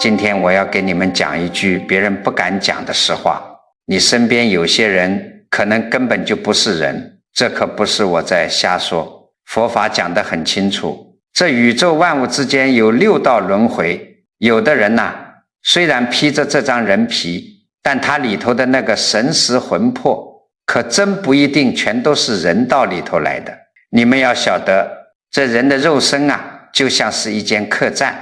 今天我要给你们讲一句别人不敢讲的实话，你身边有些人可能根本就不是人，这可不是我在瞎说，佛法讲得很清楚，这宇宙万物之间有6道轮回，有的人虽然披着这张人皮，但他里头的那个神识魂魄可真不一定全都是人道里头来的。你们要晓得，这人的肉身就像是一间客栈，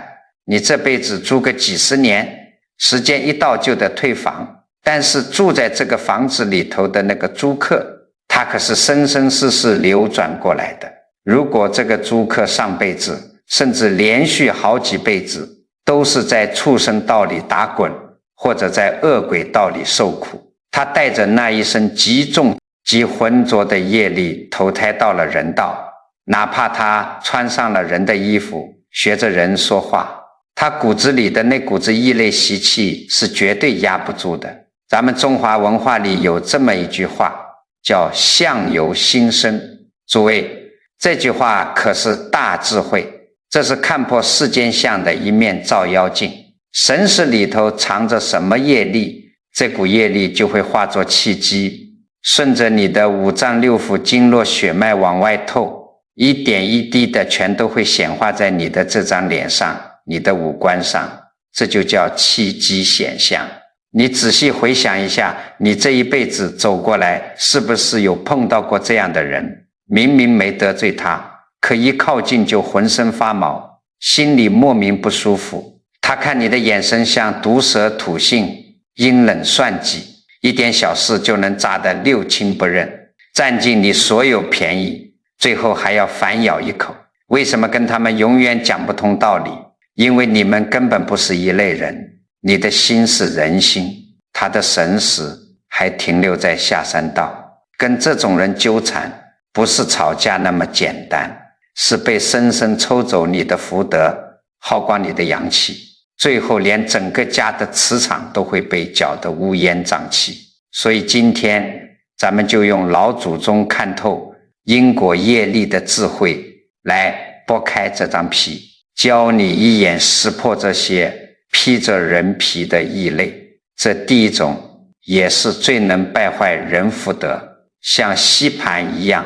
你这辈子住个几十年，时间一到就得退房，但是住在这个房子里头的那个租客，他可是生生世世流转过来的。如果这个租客上辈子甚至连续好几辈子都是在畜生道里打滚，或者在恶鬼道里受苦，他带着那一身极重极浑浊的业力投胎到了人道，哪怕他穿上了人的衣服，学着人说话，他骨子里的那股子异类习气是绝对压不住的。咱们中华文化里有这么一句话，叫相由心生。诸位，这句话可是大智慧，这是看破世间相的一面照妖镜。神识里头藏着什么业力，这股业力就会化作气机，顺着你的五脏六腑经络血脉往外透，一点一滴的全都会显化在你的这张脸上，你的五官上，这就叫气机显相。你仔细回想一下，你这一辈子走过来，是不是有碰到过这样的人？明明没得罪他，可一靠近就浑身发毛，心里莫名不舒服。他看你的眼神像毒蛇吐信，阴冷算计，一点小事就能炸得六亲不认，占尽你所有便宜，最后还要反咬一口。为什么跟他们永远讲不通道理？因为你们根本不是一类人，你的心是人心，他的神识还停留在下三道。跟这种人纠缠，不是吵架那么简单，是被深深抽走你的福德，耗光你的阳气，最后连整个家的磁场都会被搅得乌烟瘴气。所以今天咱们就用老祖宗看透因果业力的智慧来剥开这张皮，教你一眼识破这些披着人皮的异类。这第一种也是最能败坏人福德，像吸盘一样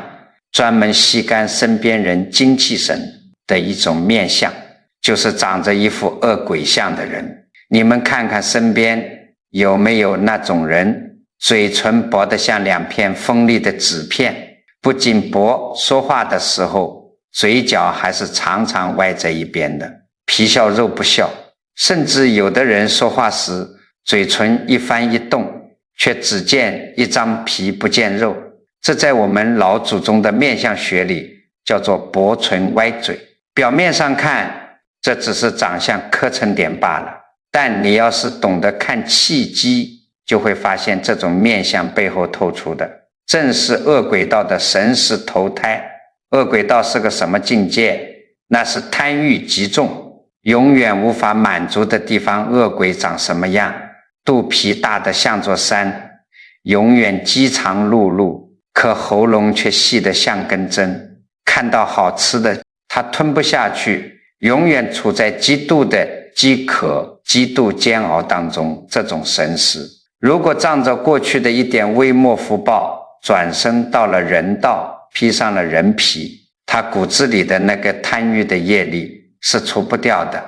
专门吸干身边人精气神的一种面相，就是长着一副恶鬼相的人。你们看看身边有没有那种人，嘴唇薄得像2片锋利的纸片，不仅薄，说话的时候嘴角还是常常歪在一边的，皮笑肉不笑，甚至有的人说话时嘴唇一翻一动，却只见一张皮不见肉，这在我们老祖宗的面相学里叫做薄唇歪嘴。表面上看这只是长相磕碜点罢了，但你要是懂得看气机，就会发现这种面相背后透出的正是恶鬼道的神识投胎。恶鬼道是个什么境界？那是贪欲极重，永远无法满足的地方。恶鬼长什么样？肚皮大得像座山，永远饥肠辘辘，可喉咙却细得像根针，看到好吃的他吞不下去，永远处在极度的饥渴极度煎熬当中。这种神识如果仗着过去的一点微末福报，转身到了人道，披上了人皮，他骨子里的那个贪欲的业力是除不掉的，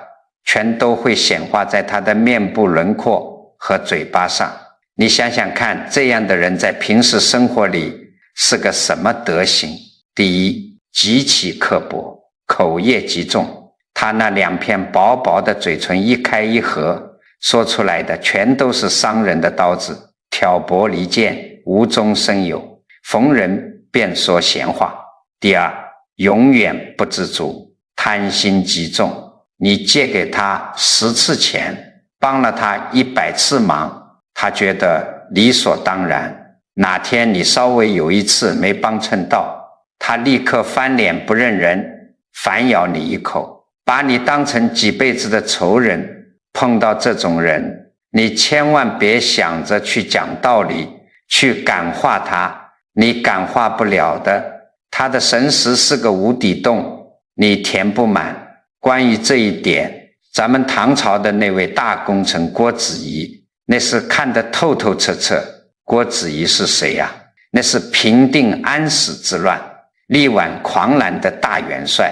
全都会显化在他的面部轮廓和嘴巴上。你想想看，这样的人在平时生活里是个什么德行？第一，极其刻薄，口业极重，他那2片薄薄的嘴唇一开一合，说出来的全都是伤人的刀子，挑拨离间，无中生有，逢人便说闲话。第二，永远不知足，贪心极重，你借给他10次钱，帮了他100次忙，他觉得理所当然。哪天你稍微有一次没帮衬到，他立刻翻脸不认人，反咬你一口，把你当成几辈子的仇人。碰到这种人，你千万别想着去讲道理，去感化他，你感化不了的。他的神识是个无底洞，你填不满。关于这一点，咱们唐朝的那位大功臣郭子仪，那是看得透透彻彻。郭子仪是谁呀？那是平定安史之乱、力挽狂澜的大元帅。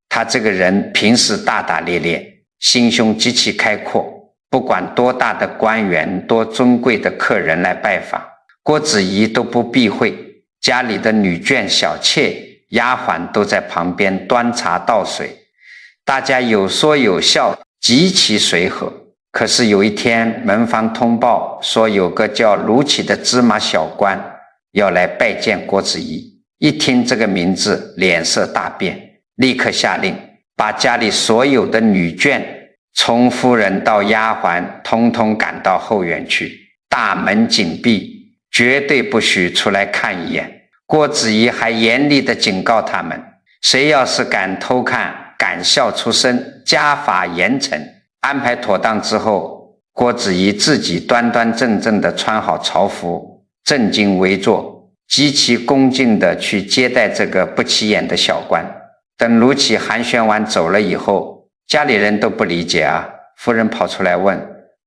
他这个人平时大大咧咧，心胸极其开阔，不管多大的官员、多尊贵的客人来拜访，郭子仪都不避讳，家里的女眷、小妾、丫鬟都在旁边端茶倒水，大家有说有笑，极其随和。可是有一天，门房通报说有个叫卢杞的芝麻小官要来拜见郭子仪，一听这个名字，脸色大变，立刻下令把家里所有的女眷，从夫人到丫鬟，通通赶到后院去，大门紧闭，绝对不许出来看一眼。郭子仪还严厉地警告他们，谁要是敢偷看、敢笑出声，家法严惩。安排妥当之后，郭子仪自己端端正正地穿好朝服，正襟危坐，极其恭敬地去接待这个不起眼的小官。等卢杞寒暄完走了以后，家里人都不理解啊。夫人跑出来问，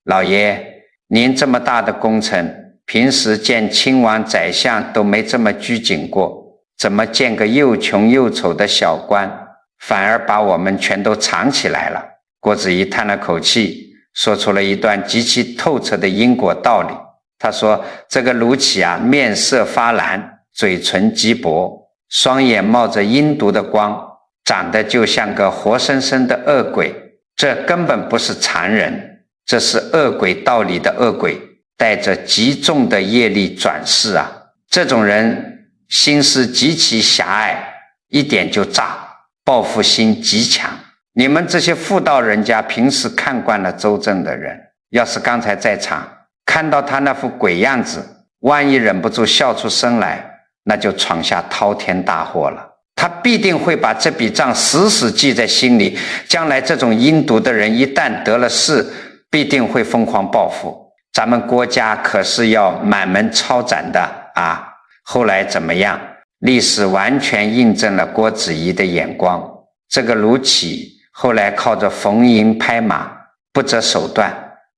老爷，您这么大的功臣，平时见亲王宰相都没这么拘谨过，怎么见个又穷又丑的小官，反而把我们全都藏起来了？郭子仪叹了口气，说出了一段极其透彻的因果道理。他说，这个卢杞啊，面色发蓝，嘴唇极薄，双眼冒着阴毒的光，长得就像个活生生的恶鬼。这根本不是常人，这是恶鬼道里的恶鬼，带着极重的业力转世啊。这种人心思极其狭隘，一点就炸，报复心极强。你们这些妇道人家平时看惯了周正的人，要是刚才在场，看到他那副鬼样子，万一忍不住笑出声来，那就闯下滔天大祸了。他必定会把这笔账死死记在心里，将来这种阴毒的人一旦得了势，必定会疯狂报复。咱们国家可是要满门抄斩的啊！后来怎么样？历史完全印证了郭子仪的眼光。这个卢杞后来靠着逢迎拍马，不择手段，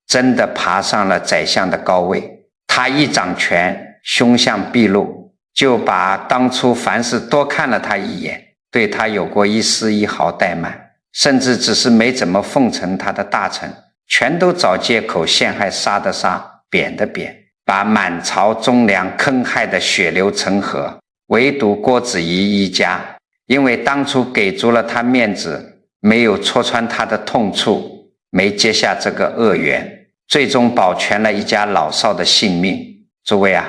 真的爬上了宰相的高位。他一掌权，凶相毕露，就把当初凡是多看了他一眼，对他有过一丝一毫怠慢，甚至只是没怎么奉承他的大臣，全都找借口陷害，杀的杀，贬的贬，把满朝忠良坑害的血流成河。唯独郭子仪一家，因为当初给足了他面子，没有戳穿他的痛处，没结下这个恶缘，最终保全了一家老少的性命。诸位啊，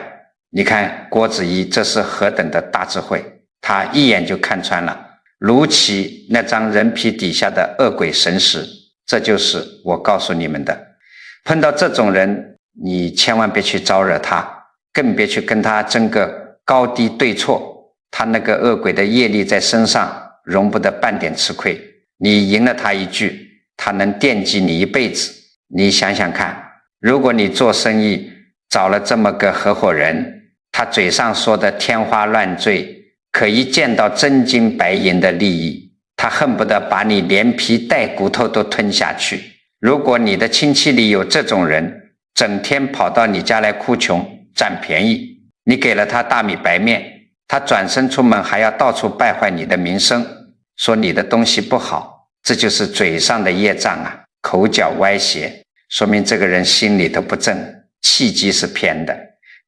你看郭子仪这是何等的大智慧，他一眼就看穿了卢杞那张人皮底下的恶鬼神识。这就是我告诉你们的，碰到这种人，你千万别去招惹他，更别去跟他争个高低对错，他那个恶鬼的业力在身上，容不得半点吃亏。你赢了他一句，他能惦记你一辈子。你想想看，如果你做生意找了这么个合伙人，他嘴上说的天花乱坠，可一见到真金白银的利益，他恨不得把你连皮带骨头都吞下去。如果你的亲戚里有这种人，整天跑到你家来哭穷占便宜，你给了他大米白面，他转身出门还要到处败坏你的名声，说你的东西不好，这就是嘴上的业障啊，口角歪斜，说明这个人心里头不正，气机是偏的，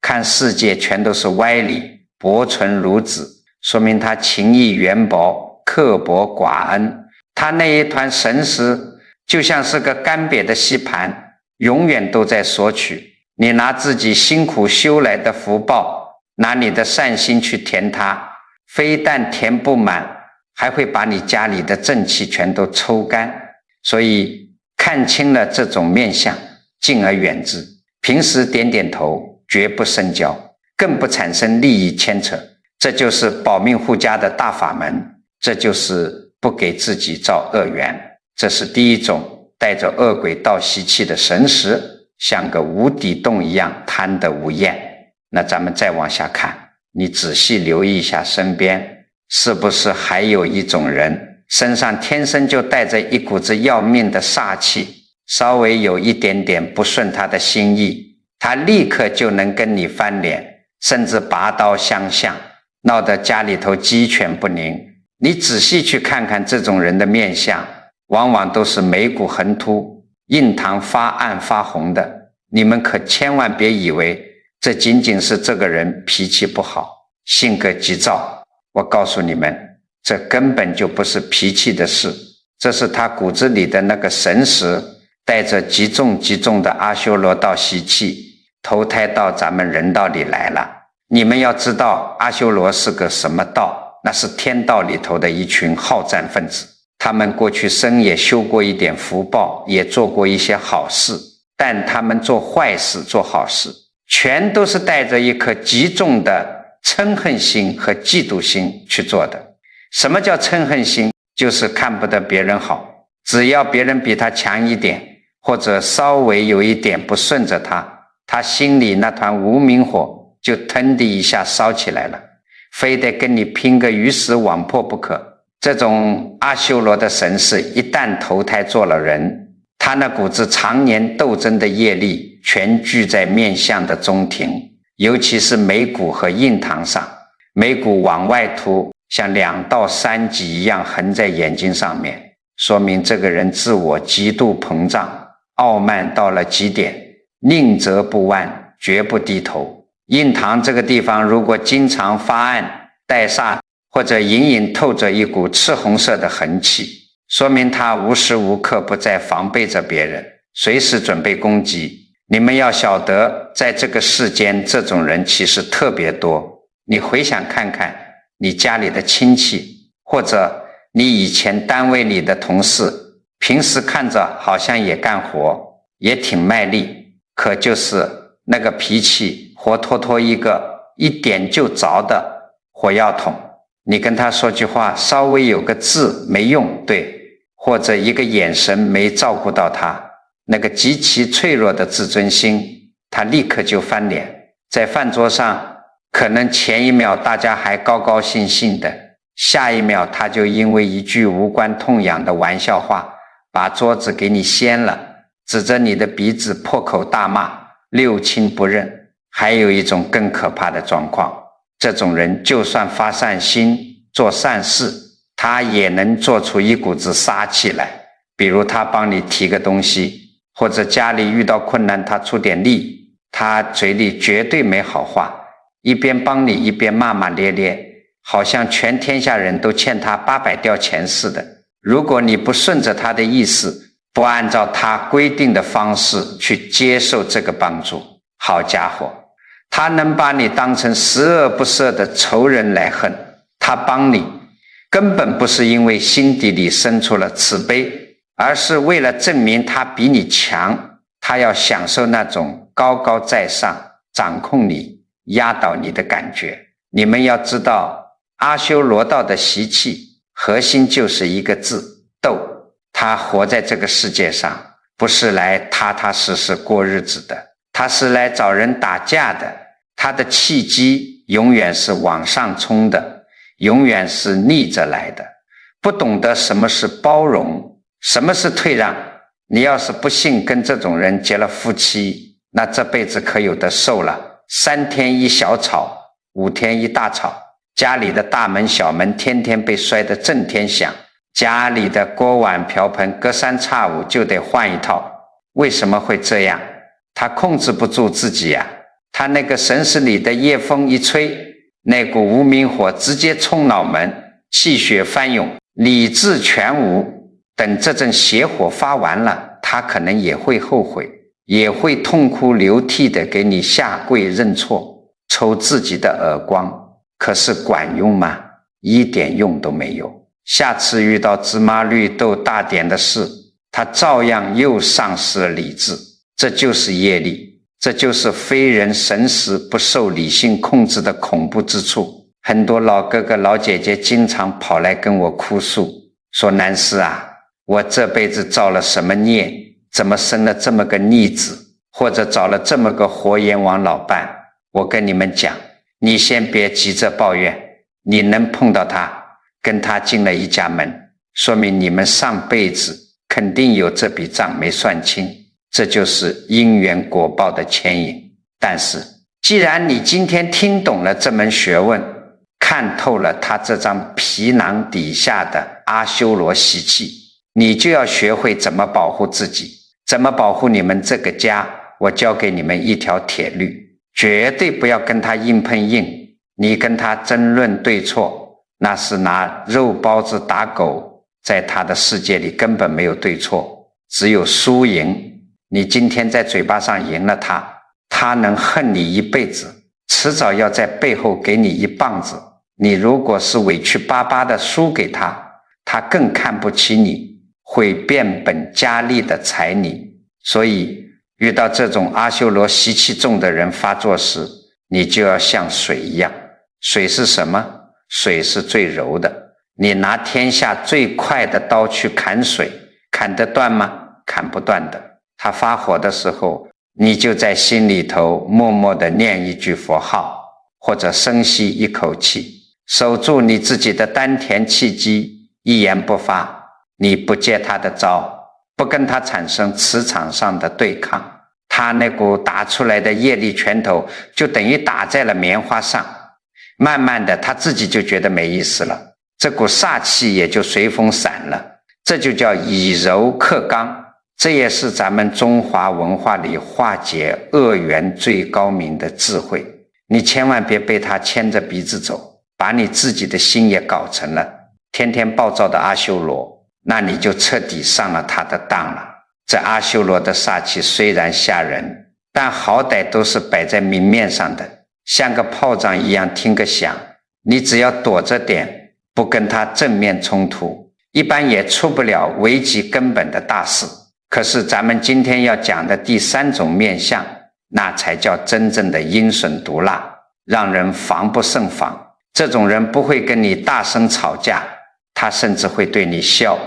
看世界全都是歪理，薄唇如子，说明他情义缘薄，刻薄寡恩。他那一团神识就像是个干瘪的吸盘，永远都在索取。你拿自己辛苦修来的福报，拿你的善心去填它，非但填不满，还会把你家里的正气全都抽干。所以看清了这种面相，敬而远之，平时点点头，绝不深交，更不产生利益牵扯。这就是保命护家的大法门，这就是不给自己造恶缘。这是第一种带着恶鬼道习气的神识，像个无底洞一样贪得无厌。那咱们再往下看，你仔细留意一下身边，是不是还有一种人身上天生就带着一股子要命的煞气，稍微有一点点不顺他的心意，他立刻就能跟你翻脸，甚至拔刀相向，闹得家里头鸡犬不宁。你仔细去看看这种人的面相，往往都是眉骨横凸，印堂发暗发红的。你们可千万别以为这仅仅是这个人脾气不好，性格急躁。我告诉你们，这根本就不是脾气的事，这是他骨子里的那个神识带着极重极重的阿修罗道习气投胎到咱们人道里来了。你们要知道阿修罗是个什么道，那是天道里头的一群好战分子，他们过去生也修过一点福报，也做过一些好事，但他们做坏事做好事全都是带着一颗极重的嗔恨心和嫉妒心去做的。什么叫嗔恨心？就是看不得别人好，只要别人比他强一点，或者稍微有一点不顺着他，他心里那团无明火就腾地一下烧起来了，非得跟你拼个鱼死网破不可。这种阿修罗的神识一旦投胎做了人，他那股子常年斗争的业力全聚在面相的中庭，尤其是眉骨和印堂上，眉骨往外凸，像2道山脊一样横在眼睛上面，说明这个人自我极度膨胀，傲慢到了极点，宁折不弯，绝不低头。印堂这个地方如果经常发暗带煞，或者隐隐透着一股赤红色的痕气，说明他无时无刻不在防备着别人，随时准备攻击。你们要晓得，在这个世间这种人其实特别多。你回想看看你家里的亲戚，或者你以前单位里的同事，平时看着好像也干活，也挺卖力，可就是那个脾气活脱脱一个一点就着的火药桶。你跟他说句话，稍微有个字没用对，或者一个眼神没照顾到他，那个极其脆弱的自尊心，他立刻就翻脸。在饭桌上，可能前一秒大家还高高兴兴的，下一秒他就因为一句无关痛痒的玩笑话，把桌子给你掀了，指着你的鼻子破口大骂，六亲不认。还有一种更可怕的状况，这种人就算发善心做善事，他也能做出一股子杀气来。比如他帮你提个东西，或者家里遇到困难他出点力，他嘴里绝对没好话，一边帮你一边骂骂咧咧，好像全天下人都欠他800吊钱似的。如果你不顺着他的意思，不按照他规定的方式去接受这个帮助，好家伙，他能把你当成十恶不赦的仇人来恨。他帮你根本不是因为心底里生出了慈悲，而是为了证明他比你强，他要享受那种高高在上掌控你压倒你的感觉。你们要知道，阿修罗道的习气核心就是一个字，斗。他活在这个世界上不是来踏踏实实过日子的，他是来找人打架的。他的气机永远是往上冲的，永远是逆着来的。不懂得什么是包容，什么是退让。你要是不幸跟这种人结了夫妻，那这辈子可有的受了。3天一小吵，5天一大吵，家里的大门小门天天被摔得震天响，家里的锅碗瓢盆隔3差5就得换一套。为什么会这样？他控制不住自己呀，他那个神识里的夜风一吹，那股无明火直接冲脑门，气血翻涌，理智全无。等这阵邪火发完了，他可能也会后悔，也会痛哭流涕的给你下跪认错，抽自己的耳光。可是管用吗？一点用都没有。下次遇到芝麻绿豆大点的事，他照样又丧失了理智。这就是业力，这就是非人神识不受理性控制的恐怖之处。很多老哥哥老姐姐经常跑来跟我哭诉，说南师啊，我这辈子造了什么孽，怎么生了这么个逆子，或者找了这么个活阎王老伴。我跟你们讲，你先别急着抱怨，你能碰到他，跟他进了一家门，说明你们上辈子肯定有这笔账没算清，这就是因缘果报的牵引。但是既然你今天听懂了这门学问，看透了他这张皮囊底下的阿修罗习气，你就要学会怎么保护自己，怎么保护你们这个家。我教给你们一条铁律，绝对不要跟他硬碰硬，你跟他争论对错，那是拿肉包子打狗，在他的世界里根本没有对错，只有输赢。你今天在嘴巴上赢了他，他能恨你一辈子，迟早要在背后给你一棒子。你如果是委屈巴巴的输给他，他更看不起你，会变本加厉的踩你。所以遇到这种阿修罗习气重的人发作时，你就要像水一样。水是什么？水是最柔的。你拿天下最快的刀去砍水，砍得断吗？砍不断的。他发火的时候，你就在心里头默默地念一句佛号，或者深吸一口气，守住你自己的丹田气机，一言不发。你不接他的招，不跟他产生磁场上的对抗，他那股打出来的业力拳头就等于打在了棉花上，慢慢的他自己就觉得没意思了，这股煞气也就随风散了。这就叫以柔克刚，这也是咱们中华文化里化解恶缘最高明的智慧。你千万别被他牵着鼻子走，把你自己的心也搞成了天天暴躁的阿修罗，那你就彻底上了他的当了。这阿修罗的煞气虽然吓人，但好歹都是摆在明面上的，像个炮仗一样听个响，你只要躲着点，不跟他正面冲突，一般也出不了危及根本的大事。可是咱们今天要讲的第三种面相，那才叫真正的阴损毒辣，让人防不胜防。这种人不会跟你大声吵架，他甚至会对你笑，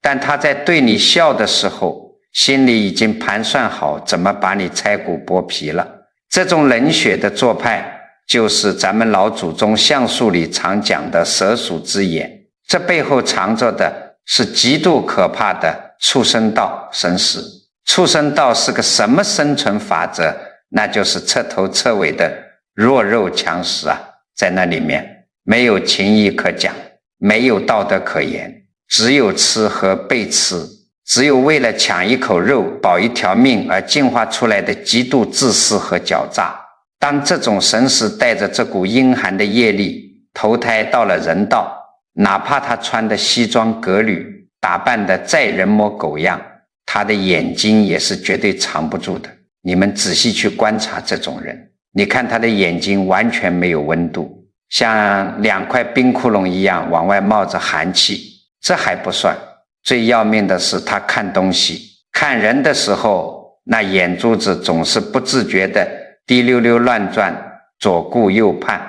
但他在对你笑的时候，心里已经盘算好怎么把你拆骨剥皮了。这种冷血的做派，就是咱们老祖宗相术里常讲的蛇鼠之眼，这背后藏着的是极度可怕的畜生道生死。畜生道是个什么生存法则？那就是彻头彻尾的弱肉强食啊，在那里面没有情义可讲，没有道德可言，只有吃和被吃，只有为了抢一口肉保一条命而进化出来的极度自私和狡诈。当这种神识带着这股阴寒的业力投胎到了人道，哪怕他穿的西装革履，打扮的再人模狗样，他的眼睛也是绝对藏不住的。你们仔细去观察这种人，你看他的眼睛完全没有温度，像两块冰窟窿一样往外冒着寒气。这还不算，最要命的是他看东西看人的时候，那眼珠子总是不自觉的滴溜溜乱转，左顾右盼。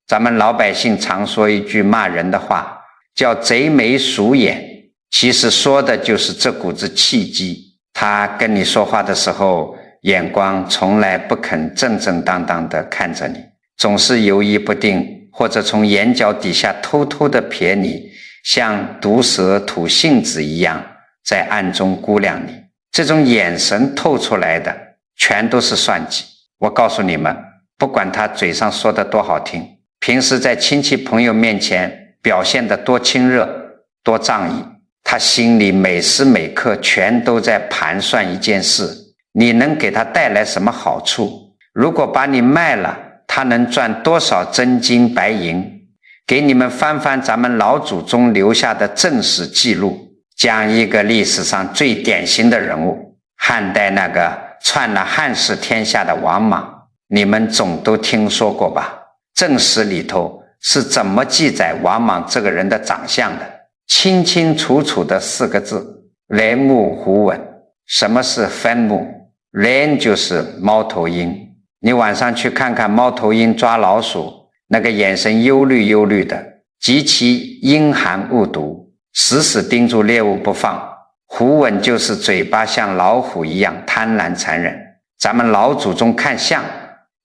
咱们老百姓常说一句骂人的话，叫贼眉鼠眼，其实说的就是这股子气机。他跟你说话的时候，眼光从来不肯正正当当的看着你，总是犹豫不定，或者从眼角底下偷偷的瞥你，像毒蛇吐信子一样在暗中估量你。这种眼神透出来的全都是算计。我告诉你们，不管他嘴上说的多好听，平时在亲戚朋友面前表现得多亲热多仗义，他心里每时每刻全都在盘算一件事，你能给他带来什么好处？如果把你卖了，他能赚多少真金白银？给你们翻翻咱们老祖宗留下的正史记录，讲一个历史上最典型的人物，汉代那个篡了汉室天下的王莽，你们总都听说过吧？正史里头是怎么记载王莽这个人的长相的？清清楚楚的4个字：人目虎吻。什么是分目？人就是猫头鹰，你晚上去看看猫头鹰抓老鼠，那个眼神忧虑忧虑的，极其阴寒恶毒，死死盯住猎物不放。虎吻就是嘴巴像老虎一样贪婪残忍。咱们老祖宗看相，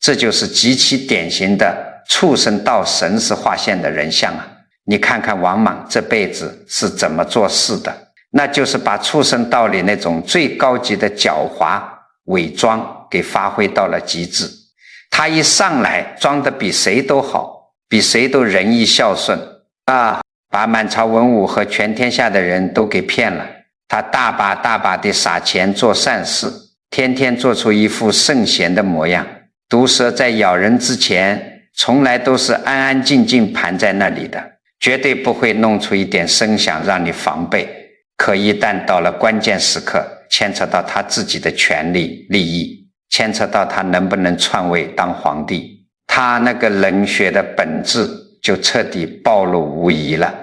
这就是极其典型的畜生道神识划线的人相啊！你看看王莽这辈子是怎么做事的，那就是把畜生道里那种最高级的狡猾伪装给发挥到了极致。他一上来装得比谁都好，比谁都仁义孝顺啊，把满朝文武和全天下的人都给骗了。他大把大把地撒钱做善事，天天做出一副圣贤的模样。毒蛇在咬人之前从来都是安安静静盘在那里的，绝对不会弄出一点声响让你防备。可一旦到了关键时刻，牵扯到他自己的权利利益，牵扯到他能不能篡位当皇帝，他那个冷血的本质就彻底暴露无遗了。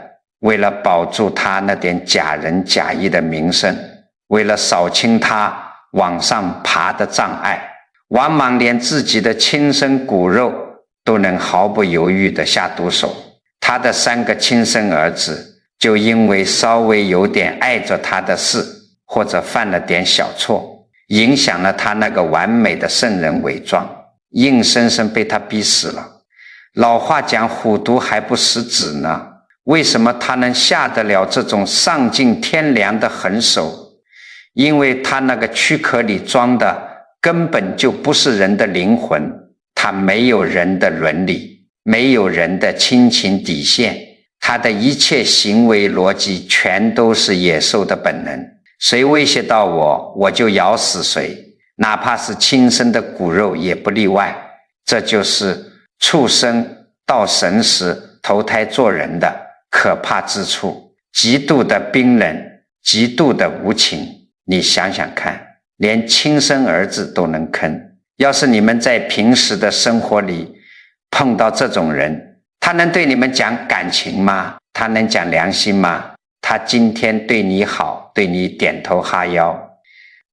为了保住他那点假仁假义的名声，为了扫清他往上爬的障碍，王莽连自己的亲生骨肉都能毫不犹豫地下毒手。他的3个亲生儿子就因为稍微有点碍着他的事，或者犯了点小错，影响了他那个完美的圣人伪装，硬生生被他逼死了。老话讲虎毒还不食子呢，为什么他能下得了这种丧尽天良的狠手？因为他那个躯壳里装的根本就不是人的灵魂，他没有人的伦理，没有人的亲情底线，他的一切行为逻辑全都是野兽的本能。谁威胁到我，我就咬死谁，哪怕是亲生的骨肉也不例外。这就是畜生到神时投胎做人的可怕之处，极度的冰冷，极度的无情。你想想看，连亲生儿子都能坑。要是你们在平时的生活里碰到这种人，他能对你们讲感情吗？他能讲良心吗？他今天对你好，对你点头哈腰，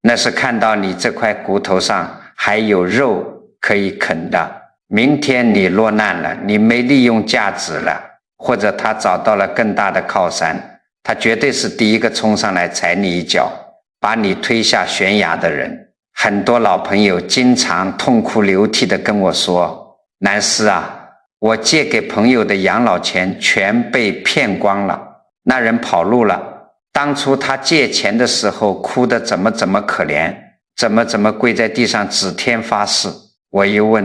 那是看到你这块骨头上还有肉可以啃的。明天你落难了，你没利用价值了，或者他找到了更大的靠山，他绝对是第一个冲上来踩你一脚，把你推下悬崖的人。很多老朋友经常痛哭流涕地跟我说，南师啊，我借给朋友的养老钱全被骗光了，那人跑路了。当初他借钱的时候哭得怎么可怜，怎么跪在地上指天发誓。我一问，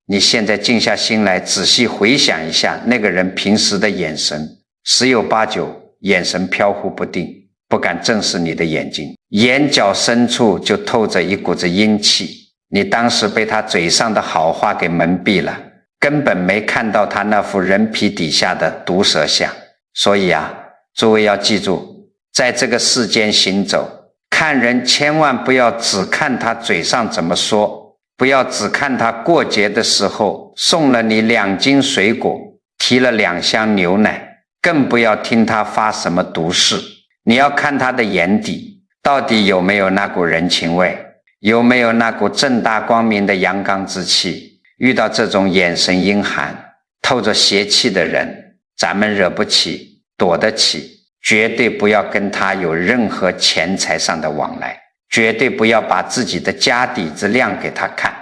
你现在静下心来仔细回想一下那个人平时的眼神，十有八九眼神飘忽不定，不敢正视你的眼睛，眼角深处就透着一股子阴气。你当时被他嘴上的好话给蒙蔽了，根本没看到他那副人皮底下的毒蛇相。所以啊，诸位要记住，在这个世间行走，看人千万不要只看他嘴上怎么说，不要只看他过节的时候送了你2斤水果，提了2箱牛奶，更不要听他发什么毒誓。你要看他的眼底，到底有没有那股人情味，有没有那股正大光明的阳刚之气。遇到这种眼神阴寒、透着邪气的人，咱们惹不起，躲得起，绝对不要跟他有任何钱财上的往来，绝对不要把自己的家底子亮给他看，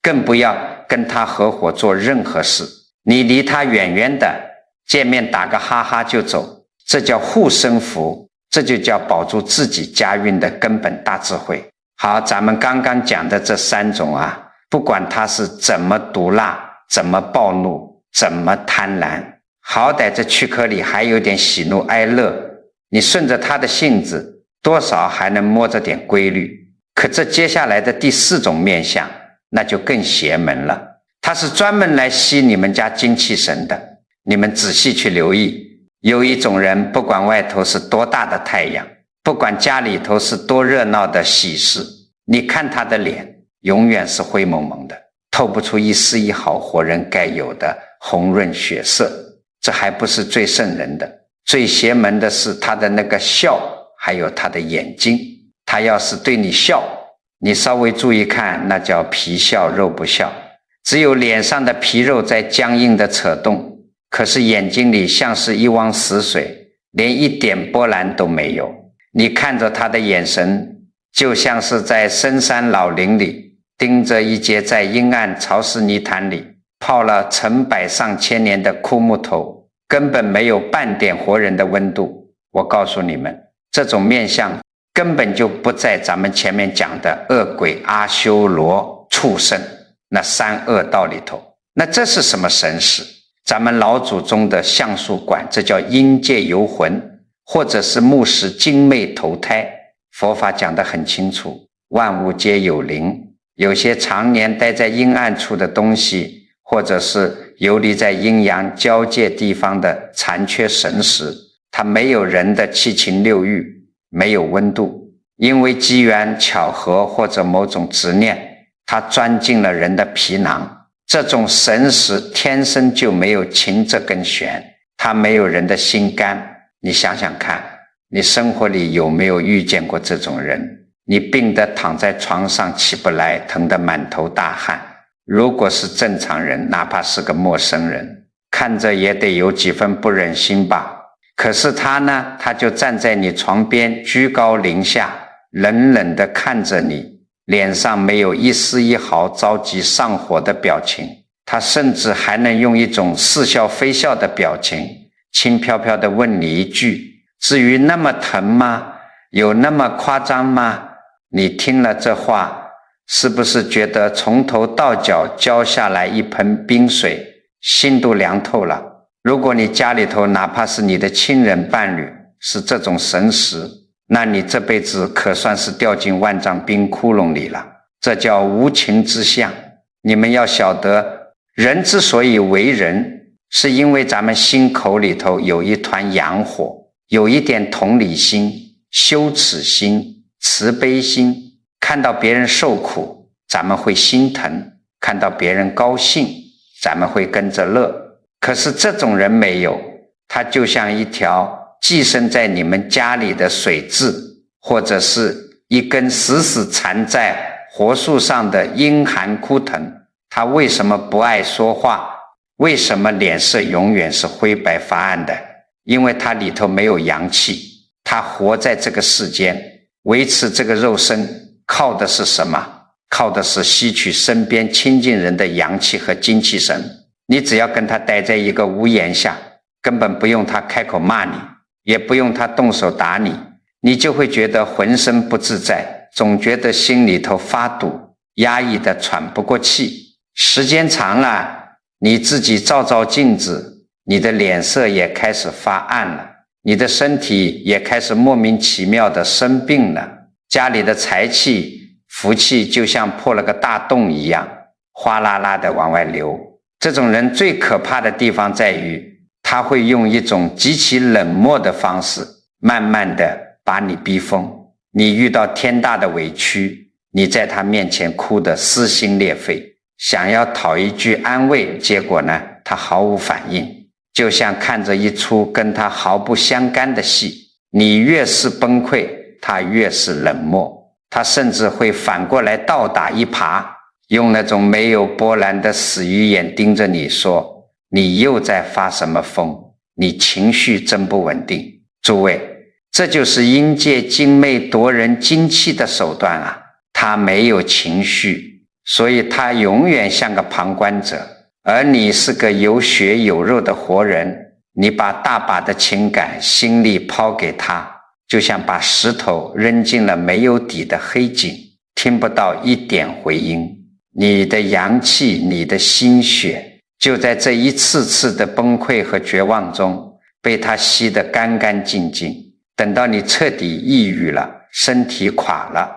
更不要跟他合伙做任何事。你离他远远的，见面打个哈哈就走，这叫护身符，这就叫保住自己家运的根本大智慧。好，咱们刚刚讲的这3种啊，不管他是怎么毒辣，怎么暴怒，怎么贪婪，好歹这躯壳里还有点喜怒哀乐，你顺着他的性子，多少还能摸着点规律。可这接下来的第4种面相，那就更邪门了。他是专门来吸你们家精气神的。你们仔细去留意，有一种人，不管外头是多大的太阳，不管家里头是多热闹的喜事，你看他的脸永远是灰蒙蒙的，透不出一丝一毫活人该有的红润血色。这还不是最瘆人的，最邪门的是他的那个笑，还有他的眼睛。他要是对你笑，你稍微注意看，那叫皮笑肉不笑，只有脸上的皮肉在僵硬的扯动，可是眼睛里像是一汪死水，连一点波澜都没有。你看着他的眼神，就像是在深山老林里盯着一截在阴暗潮湿泥潭里泡了成百上千年的枯木头，根本没有半点活人的温度。我告诉你们，这种面相根本就不在咱们前面讲的恶鬼、阿修罗、畜生那三恶道里头。那这是什么神识？咱们老祖宗的相术馆，这叫阴界游魂，或者是木石精魅投胎。佛法讲得很清楚，万物皆有灵，有些常年待在阴暗处的东西，或者是游离在阴阳交界地方的残缺神识，它没有人的七情六欲，没有温度，因为机缘巧合或者某种执念，它钻进了人的皮囊。这种神识天生就没有情这根弦，它没有人的心肝。你想想看，你生活里有没有遇见过这种人？你病得躺在床上起不来，疼得满头大汗，如果是正常人，哪怕是个陌生人，看着也得有几分不忍心吧。可是他呢，他就站在你床边，居高临下，冷冷地看着你，脸上没有一丝一毫着急上火的表情，他甚至还能用一种似笑非笑的表情，轻飘飘地问你一句：至于那么疼吗？有那么夸张吗？你听了这话，是不是觉得从头到脚浇下来一盆冰水，心都凉透了？如果你家里头哪怕是你的亲人伴侣是这种神识，那你这辈子可算是掉进万丈冰窟窿里了。这叫无情之相。你们要晓得，人之所以为人，是因为咱们心口里头有一团阳火，有一点同理心、羞耻心、慈悲心。看到别人受苦，咱们会心疼；看到别人高兴，咱们会跟着乐。可是这种人没有，他就像一条寄生在你们家里的水蛭，或者是一根死死缠在活树上的阴寒枯藤。他为什么不爱说话？为什么脸色永远是灰白发暗的？因为他里头没有阳气。他活在这个世间，维持这个肉身，靠的是什么？靠的是吸取身边亲近人的阳气和精气神。你只要跟他待在一个屋檐下，根本不用他开口骂你，也不用他动手打你，你就会觉得浑身不自在，总觉得心里头发堵，压抑的喘不过气。时间长了，你自己照照镜子，你的脸色也开始发暗了，你的身体也开始莫名其妙的生病了。家里的财气、福气就像破了个大洞一样，哗啦啦的往外流。这种人最可怕的地方在于，他会用一种极其冷漠的方式，慢慢的把你逼疯。你遇到天大的委屈，你在他面前哭得撕心裂肺，想要讨一句安慰，结果呢，他毫无反应，就像看着一出跟他毫不相干的戏。你越是崩溃，他越是冷漠，他甚至会反过来倒打一耙，用那种没有波澜的死鱼眼盯着你说：你又在发什么疯？你情绪真不稳定。诸位，这就是阴界精魅夺人精气的手段啊！他没有情绪，所以他永远像个旁观者，而你是个有血有肉的活人，你把大把的情感心力抛给他，就像把石头扔进了没有底的黑井，听不到一点回音。你的阳气，你的心血，就在这一次次的崩溃和绝望中被他吸得干干净净。等到你彻底抑郁了，身体垮了，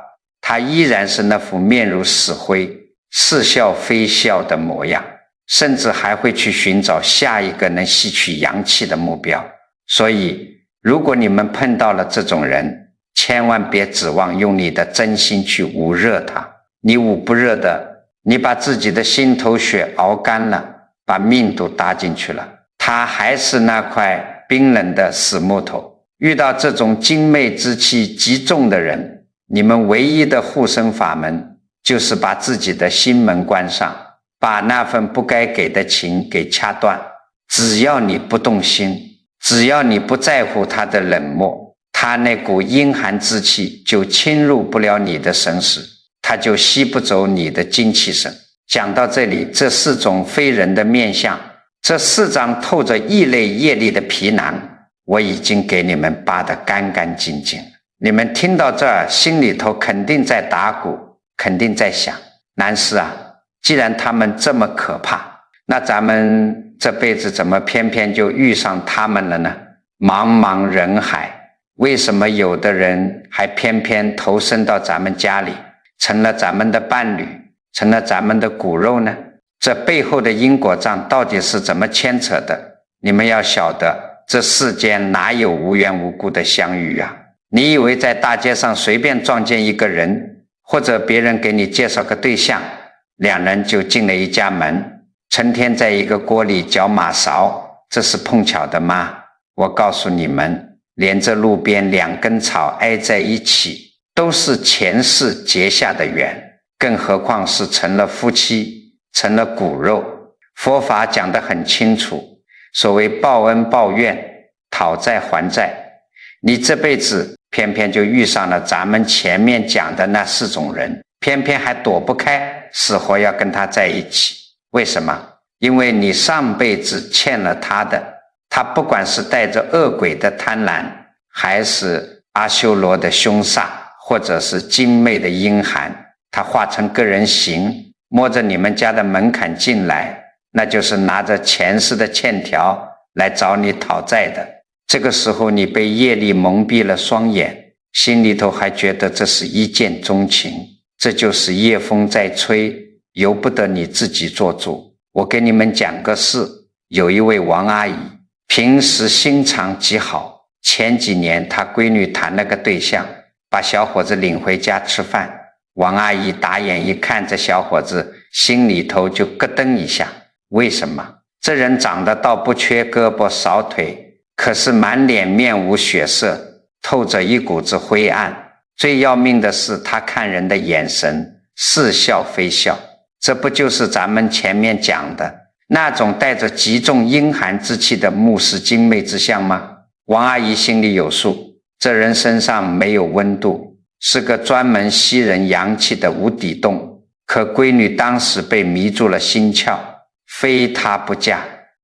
他依然是那副面如死灰、似笑非笑的模样，甚至还会去寻找下一个能吸取阳气的目标。所以如果你们碰到了这种人，千万别指望用你的真心去捂热他。你捂不热的，你把自己的心头血熬干了，把命都搭进去了，他还是那块冰冷的死木头。遇到这种精魅之气极重的人，你们唯一的护身法门就是把自己的心门关上，把那份不该给的情给掐断。只要你不动心，只要你不在乎他的冷漠，他那股阴寒之气就侵入不了你的神识，他就吸不走你的精气神。讲到这里，这四种非人的面相这4张透着异类业力的皮囊，我已经给你们扒得干干净净。你们听到这儿，心里头肯定在打鼓，肯定在想，南师啊，既然他们这么可怕，那咱们这辈子怎么偏偏就遇上他们了呢？茫茫人海，为什么有的人还偏偏投身到咱们家里，成了咱们的伴侣，成了咱们的骨肉呢？这背后的因果账到底是怎么牵扯的？你们要晓得，这世间哪有无缘无故的相遇啊？你以为在大街上随便撞见一个人，或者别人给你介绍个对象，两人就进了一家门，成天在一个锅里搅马勺，这是碰巧的吗？我告诉你们，连着路边2根草挨在一起，都是前世结下的缘，更何况是成了夫妻，成了骨肉。佛法讲得很清楚，所谓报恩报怨，讨债还债。你这辈子偏偏就遇上了咱们前面讲的那4种人，偏偏还躲不开，死活要跟他在一起。为什么？因为你上辈子欠了他的，他不管是带着恶鬼的贪婪，还是阿修罗的凶煞，或者是精魅的阴寒，他化成个人形，摸着你们家的门槛进来，那就是拿着前世的欠条来找你讨债的。这个时候你被业力蒙蔽了双眼，心里头还觉得这是一见钟情，这就是夜风在吹，由不得你自己做主。我给你们讲个事，有一位王阿姨，平时心肠极好，前几年她闺女谈了个对象，把小伙子领回家吃饭。王阿姨打眼一看这小伙子，心里头就咯噔一下。为什么？这人长得倒不缺胳膊少腿，可是满脸面无血色，透着一股子灰暗。最要命的是他看人的眼神似笑非笑，这不就是咱们前面讲的那种带着极重阴寒之气的目视精魅之相吗？王阿姨心里有数，这人身上没有温度，是个专门吸人阳气的无底洞。可闺女当时被迷住了心窍，非她不嫁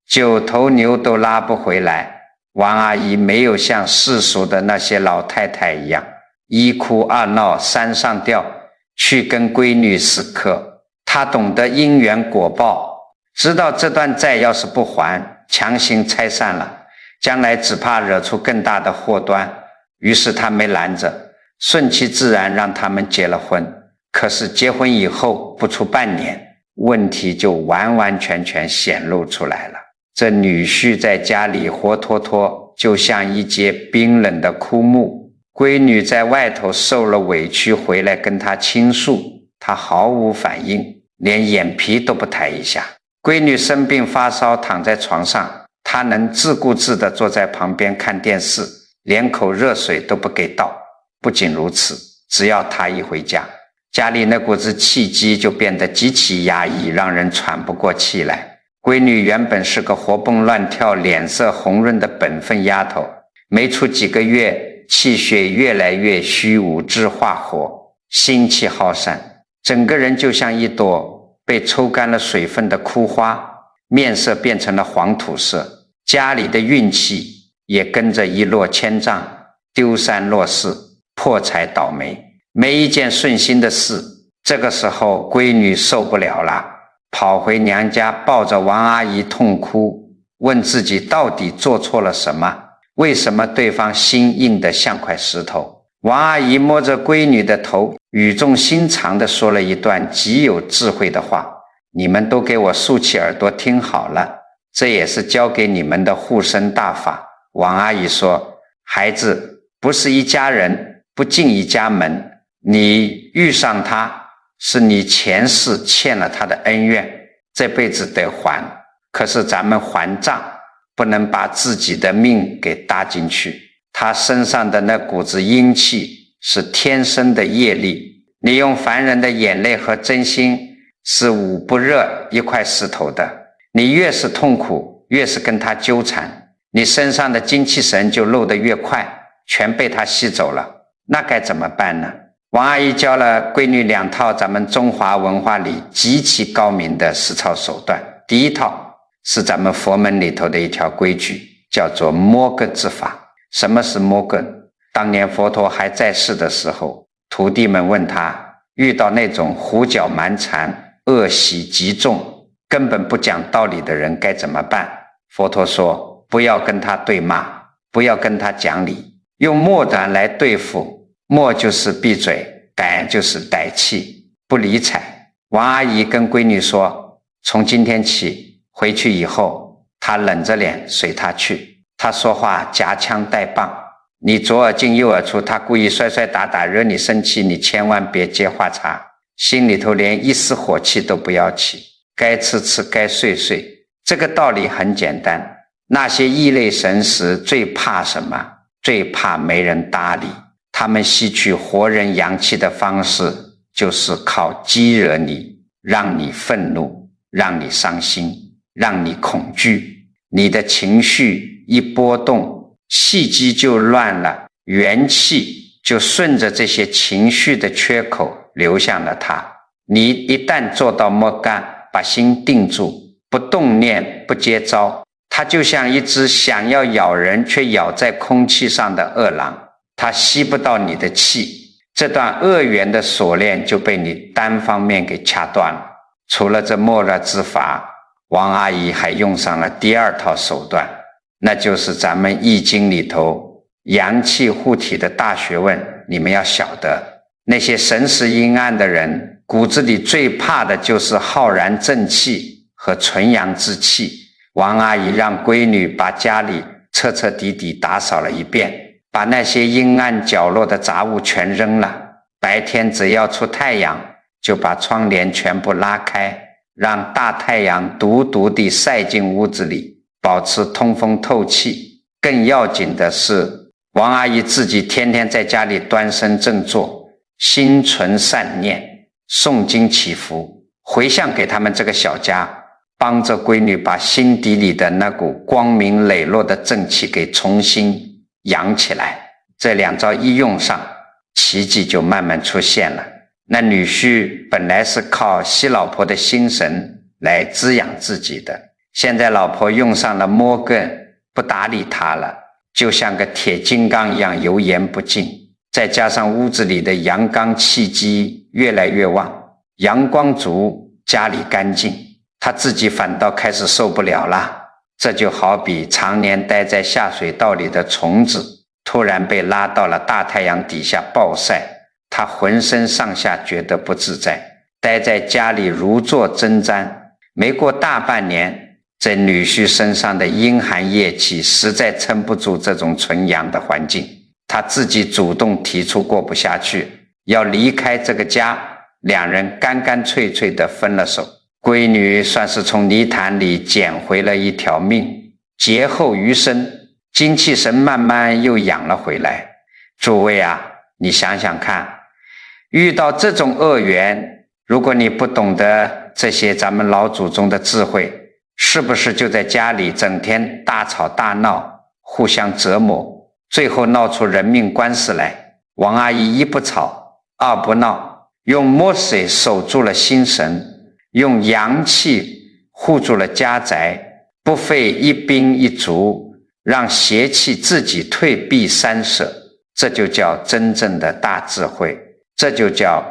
，9头牛都拉不回来。王阿姨没有像世俗的那些老太太一样一哭二闹三上吊去跟闺女死磕，她懂得因缘果报，知道这段债要是不还，强行拆散了，将来只怕惹出更大的祸端。于是她没拦着，顺其自然让他们结了婚。可是结婚以后不出半年，问题就完完全全显露出来了。这女婿在家里活脱脱就像一截冰冷的枯木，闺女在外头受了委屈回来跟他倾诉，他毫无反应，连眼皮都不抬一下。闺女生病发烧躺在床上，他能自顾自地坐在旁边看电视，连口热水都不给倒。不仅如此，只要他一回家，家里那股子气机就变得极其压抑，让人喘不过气来。闺女原本是个活蹦乱跳、脸色红润的本分丫头，没出几个月，气血越来越虚无之化火，心气耗散，整个人就像一朵被抽干了水分的枯花，面色变成了黄土色，家里的运气也跟着一落千丈，丢三落四，破财倒霉，没一件顺心的事。这个时候闺女受不了了，跑回娘家，抱着王阿姨痛哭，问自己到底做错了什么，为什么对方心硬得像块石头。王阿姨摸着闺女的头，语重心长地说了一段极有智慧的话，你们都给我竖起耳朵听好了，这也是教给你们的护身大法。王阿姨说，孩子，不是一家人不进一家门，你遇上他是你前世欠了他的恩怨，这辈子得还。可是咱们还账，不能把自己的命给搭进去。他身上的那股子阴气是天生的业力，你用凡人的眼泪和真心是捂不热一块石头的。你越是痛苦，越是跟他纠缠，你身上的精气神就漏得越快，全被他吸走了。那该怎么办呢？王阿姨教了闺女2套咱们中华文化里极其高明的实操手段。第一套是咱们佛门里头的一条规矩，叫做摸个之法。什么是摸个？当年佛陀还在世的时候，徒弟们问他，遇到那种胡搅蛮缠、恶习极重、根本不讲道理的人该怎么办？佛陀说，不要跟他对骂，不要跟他讲理，用默然来对付。默就是闭嘴，改就是逮气，不理睬。王阿姨跟闺女说，从今天起回去以后，她冷着脸随她去，她说话夹枪带棒，你左耳进右耳出，她故意摔摔打打惹你生气，你千万别接话茬，心里头连一丝火气都不要起，该吃吃该睡睡。这个道理很简单，那些异类神识最怕什么？最怕没人搭理。他们吸取活人阳气的方式就是靠激惹你，让你愤怒，让你伤心，让你恐惧。你的情绪一波动，气机就乱了，元气就顺着这些情绪的缺口流向了它。你一旦做到摸干，把心定住，不动念，不接招，它就像一只想要咬人却咬在空气上的饿狼，它吸不到你的气，这段恶缘的锁链就被你单方面给掐断了。除了这默然之法，王阿姨还用上了第二套手段，那就是咱们易经里头阳气护体的大学问。你们要晓得，那些神识阴暗的人骨子里最怕的就是浩然正气和纯阳之气。王阿姨让闺女把家里彻彻底底打扫了一遍，把那些阴暗角落的杂物全扔了，白天只要出太阳，就把窗帘全部拉开，让大太阳独独地晒进屋子里，保持通风透气。更要紧的是，王阿姨自己天天在家里端身正坐，心存善念，诵经祈福，回向给他们这个小家，帮着闺女把心底里的那股光明磊落的正气给重新养起来。这两招一用上，奇迹就慢慢出现了。那女婿本来是靠吸老婆的心神来滋养自己的，现在老婆用上了摸根，不搭理他了，就像个铁金刚一样油盐不进。再加上屋子里的阳刚气机越来越旺，阳光足，家里干净，他自己反倒开始受不了了。这就好比常年待在下水道里的虫子，突然被拉到了大太阳底下暴晒，他浑身上下觉得不自在，待在家里如坐针毡。没过大半年，这女婿身上的阴寒液气实在撑不住这种纯阳的环境，他自己主动提出过不下去，要离开这个家，两人干干脆脆地分了手。闺女算是从泥潭里捡回了一条命，劫后余生，精气神慢慢又养了回来。诸位啊，你想想看，遇到这种恶缘，如果你不懂得这些咱们老祖宗的智慧，是不是就在家里整天大吵大闹，互相折磨，最后闹出人命官司来？王阿姨一不吵，二不闹，用墨水守住了心神，用阳气护住了家宅，不费一兵一卒，让邪气自己退避三舍。这就叫真正的大智慧，这就叫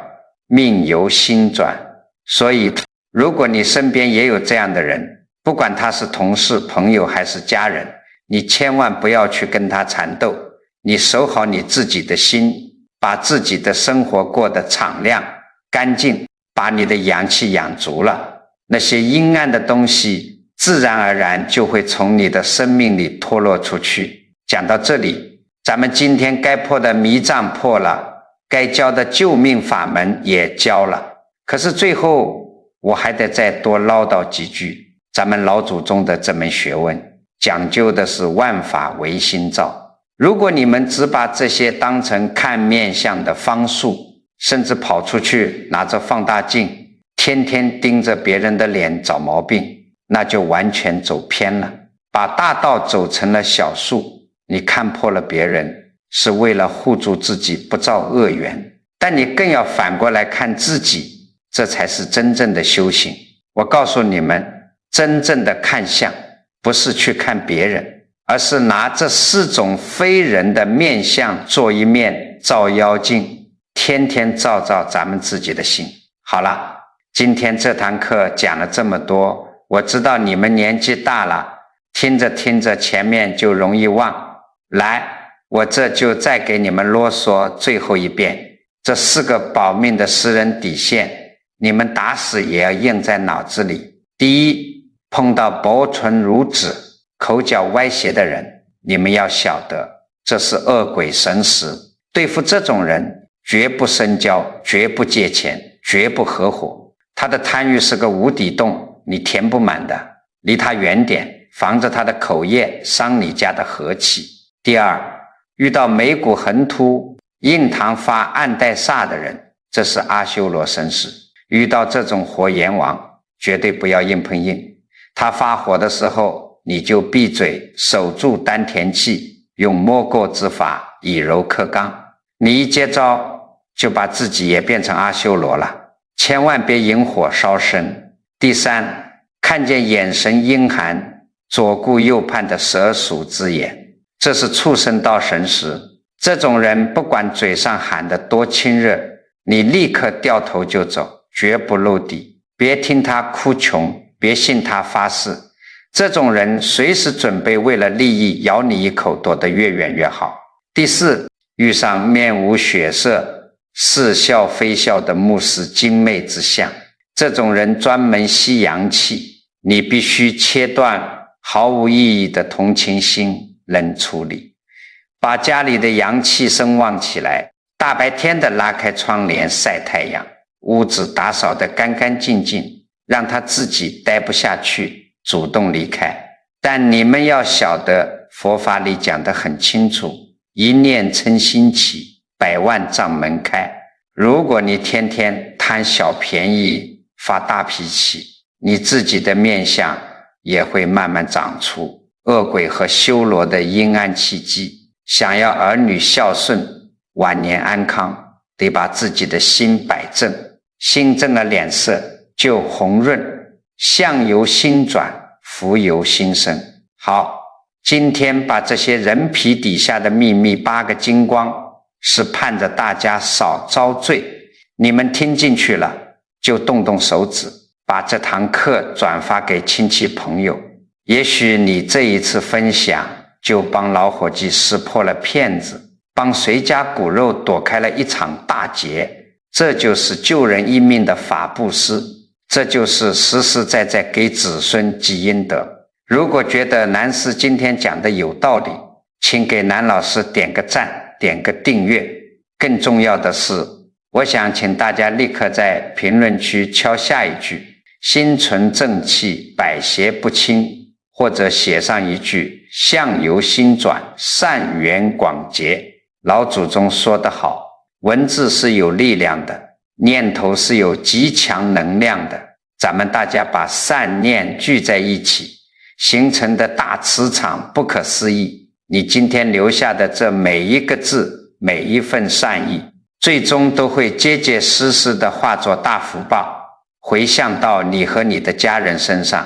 命由心转。所以如果你身边也有这样的人，不管他是同事、朋友还是家人，你千万不要去跟他缠斗，你守好你自己的心，把自己的生活过得敞亮干净，把你的阳气养足了，那些阴暗的东西自然而然就会从你的生命里脱落出去。讲到这里，咱们今天该破的迷障破了，该教的救命法门也教了，可是最后我还得再多唠叨几句。咱们老祖宗的这门学问讲究的是万法唯心造，如果你们只把这些当成看面相的方术，甚至跑出去拿着放大镜天天盯着别人的脸找毛病，那就完全走偏了，把大道走成了小术。你看破了别人是为了护住自己不造恶缘，但你更要反过来看自己，这才是真正的修行。我告诉你们，真正的看相不是去看别人，而是拿这4种非人的面相做一面照妖镜，天天照咱们自己的心。好了，今天这堂课讲了这么多，我知道你们年纪大了，听着听着前面就容易忘。来，我这就再给你们啰嗦最后一遍，这4个保命的私人底线，你们打死也要印在脑子里。第一，碰到薄唇如纸、口角歪斜的人，你们要晓得，这是恶鬼神识，对付这种人绝不深交，绝不借钱，绝不合伙。他的贪欲是个无底洞，你填不满的，离他远点，防着他的口业，伤你家的和气。第二，遇到眉骨横凸、印堂发暗带煞的人，这是阿修罗神识，遇到这种火阎王，绝对不要硬碰硬。他发火的时候，你就闭嘴，守住丹田气，用摸过之法以柔克刚。你一接招，就把自己也变成阿修罗了，千万别引火烧身。第三，看见眼神阴寒、左顾右盼的蛇鼠之眼，这是畜生道神识。这种人不管嘴上喊得多亲热，你立刻掉头就走，绝不露底。别听他哭穷，别信他发誓，这种人随时准备为了利益咬你一口，躲得越远越好。第四，遇上面无血色、似笑非笑的牧师精媚之相，这种人专门吸阳气，你必须切断毫无意义的同情心，冷处理，把家里的阳气升旺起来，大白天的拉开窗帘晒太阳，屋子打扫得干干净净，让他自己待不下去，主动离开。但你们要晓得，佛法里讲得很清楚，一念嗔心起，百万障门开。如果你天天贪小便宜，发大脾气，你自己的面相也会慢慢长出恶鬼和修罗的阴暗气机。想要儿女孝顺，晚年安康，得把自己的心摆正，心正了，脸色就红润，相由心转，福由心生。好，今天把这些人皮底下的秘密8个金光，是盼着大家少遭罪。你们听进去了，就动动手指，把这堂课转发给亲戚朋友。也许你这一次分享，就帮老伙计识破了骗子，帮谁家骨肉躲开了一场大劫。这就是救人一命的法布施，这就是实实在在给子孙积阴德。如果觉得南师今天讲的有道理，请给南老师点个赞，点个订阅。更重要的是，我想请大家立刻在评论区敲下一句心存正气，百邪不侵，或者写上一句相由心转，善缘广结。老祖宗说得好，文字是有力量的，念头是有极强能量的，咱们大家把善念聚在一起，形成的大磁场不可思议。你今天留下的这每一个字，每一份善意，最终都会结结实实地化作大福报，回向到你和你的家人身上。